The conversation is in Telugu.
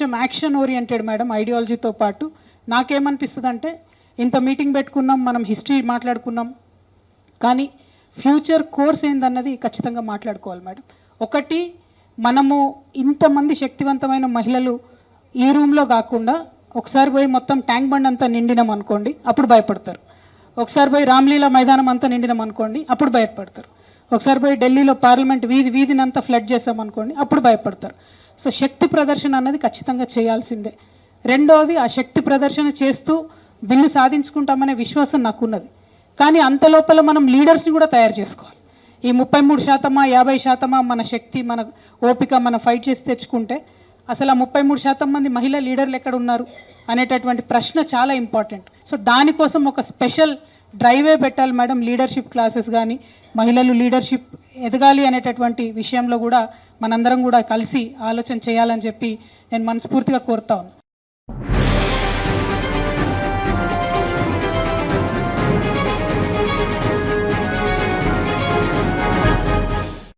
కొంచెం యాక్షన్ ఓరియంటెడ్ మేడం ఐడియాలజీతో పాటు. నాకేమనిపిస్తుంది అంటే ఇంత మీటింగ్ పెట్టుకున్నాం, మనం హిస్టరీ మాట్లాడుకున్నాం, కానీ ఫ్యూచర్ కోర్స్ ఏందన్నది ఖచ్చితంగా మాట్లాడుకోవాలి మేడం. ఒకటి, మనము ఇంతమంది శక్తివంతమైన మహిళలు ఈ రూమ్లో కాకుండా ఒకసారి పోయి మొత్తం ట్యాంక్ బండ్ అంతా నిండినాం అనుకోండి, అప్పుడు భయపడతారు. ఒకసారి పోయి రామ్లీలా మైదానం అంతా నిండినాం అనుకోండి, అప్పుడు భయపడతారు. ఒకసారి పోయి ఢిల్లీలో పార్లమెంట్ వీధినంతా ఫ్లడ్ చేసామనుకోండి, అప్పుడు భయపడతారు. సో శక్తి ప్రదర్శన అన్నది ఖచ్చితంగా చేయాల్సిందే. రెండోది, ఆ శక్తి ప్రదర్శన చేస్తూ బిల్లు సాధించుకుంటామనే విశ్వాసం నాకున్నది. కానీ అంత లోపల మనం లీడర్స్ని కూడా తయారు చేసుకోవాలి. ఈ 33%, 50% మన శక్తి, మన ఓపిక, మన ఫైట్ చేసి తెచ్చుకుంటే అసలు ఆ 33% మంది మహిళా లీడర్లు ఎక్కడ ఉన్నారు అనేటటువంటి ప్రశ్న చాలా ఇంపార్టెంట్. సో దానికోసం ఒక స్పెషల్ డ్రైవే పెట్టాలి మేడం. లీడర్షిప్ క్లాసెస్ కానీ, మహిళలు లీడర్షిప్ ఎదగాలి అనేటటువంటి విషయంలో కూడా మనందరం కూడా కలిసి ఆలోచన చేయాలని చెప్పి నేను మనస్ఫూర్తిగా కోరుతా ఉన్నాను.